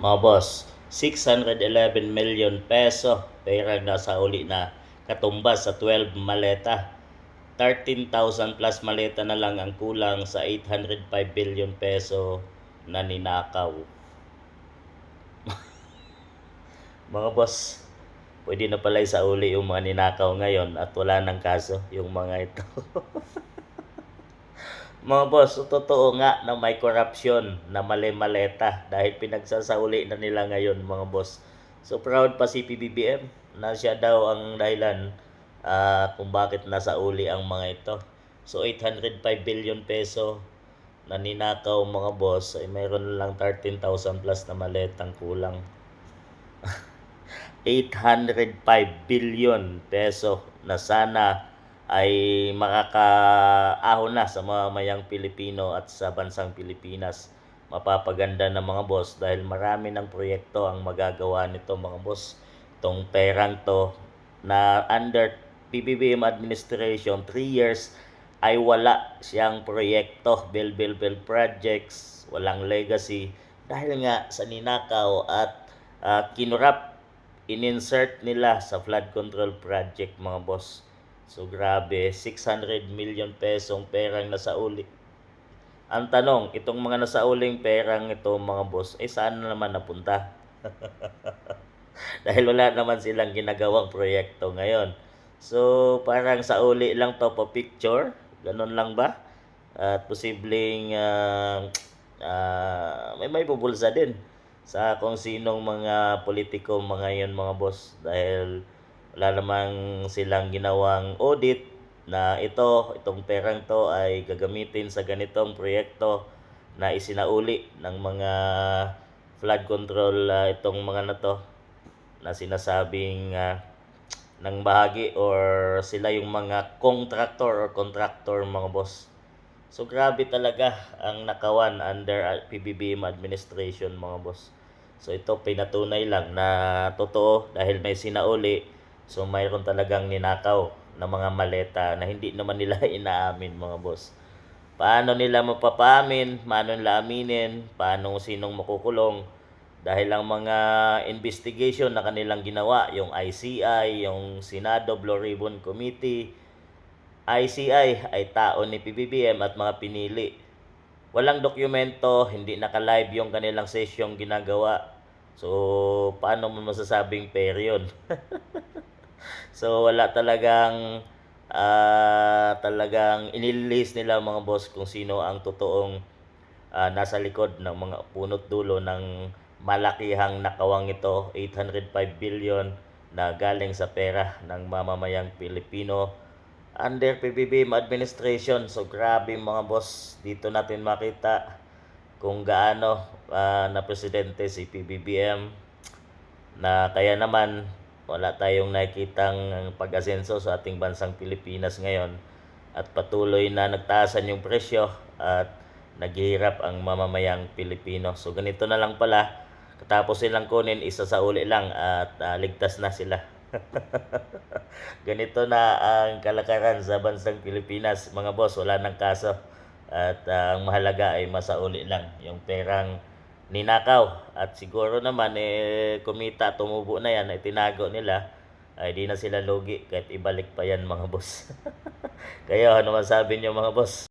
Mga boss, 611 million peso perang nasa uli na katumbas sa 12 maleta. 13,000 plus maleta na lang ang kulang sa 805 billion peso na ninakaw. Mga boss, pwede na pala sa uli yung mga ninakaw ngayon at wala nang kaso yung mga ito. Mga boss, totoo nga na may corruption na mali-maleta dahil pinagsasauli na nila ngayon mga boss. So proud pa si PBBM na siya daw ang dahilan kung bakit nasa uli ang mga ito. So 805 billion peso na ninakaw mga boss ay mayroon lang 13,000 plus na maletang kulang. 805 billion peso na sana ay makakaahon na sa mamamayang Pilipino at sa bansang Pilipinas. Mapapaganda ng mga boss dahil marami ng proyekto ang magagawa nito mga boss. Itong perang to na under PBBM administration 3 years ay wala siyang proyekto, bill projects, walang legacy dahil nga sa ninakaw at kinurap in-insert nila sa flood control project mga boss. So grabe, 600 million pesong perang nasauli. Ang tanong, itong mga nasauling perang ito mga boss, saan na naman napunta? Dahil wala naman silang ginagawang proyekto ngayon. So parang sauli lang to po picture, ganun lang ba? At posibleng may bubulsa din sa kung sinong mga politiko mga yon mga boss dahil wala namang silang ginawang audit na itong perang to ay gagamitin sa ganitong proyekto na isinauli ng mga flood control itong mga na to na sinasabing ng bahagi or sila yung mga contractor mga boss. So grabe talaga ang nakawan under PBBM administration mga boss. So ito pinatunay lang na totoo dahil may sinauli. So mayroon talagang ninakaw na mga maleta na hindi naman nila inaamin mga boss. Paano nila mapapaamin? Paano nila aminin? Paano sinong makukulong? Dahil ang mga investigation na kanilang ginawa, yung ICI, yung Senado Blue Ribbon Committee, ICI ay tao ni PBBM at mga pinili. Walang dokumento, hindi naka-live yung kanilang sesyong ginagawa. So, paano mo masasabing fair yun? So, wala talagang inilist nila mga boss kung sino ang totoong nasa likod ng mga punot dulo ng malakihang nakawang ito, 805 billion na galing sa pera ng mamamayang Pilipino under PBBM administration. So grabe mga boss, dito natin makita kung gaano na presidente si PBBM na kaya naman wala tayong nakikitang pag-asenso sa ating bansang Pilipinas ngayon at patuloy na nagtaasan yung presyo at naghihirap ang mamamayang Pilipino. So ganito na lang pala, katapos silang kunin, isa sa uli lang at ligtas na sila. Ganito na ang kalakaran sa bansang Pilipinas mga boss, wala nang kaso at ang mahalaga ay masauli lang yung perang ninakaw at siguro naman kumita, tumubo na yan ay tinago nila ay di na sila lugi kahit ibalik pa yan mga boss. Kayo ano masabi niyo mga boss?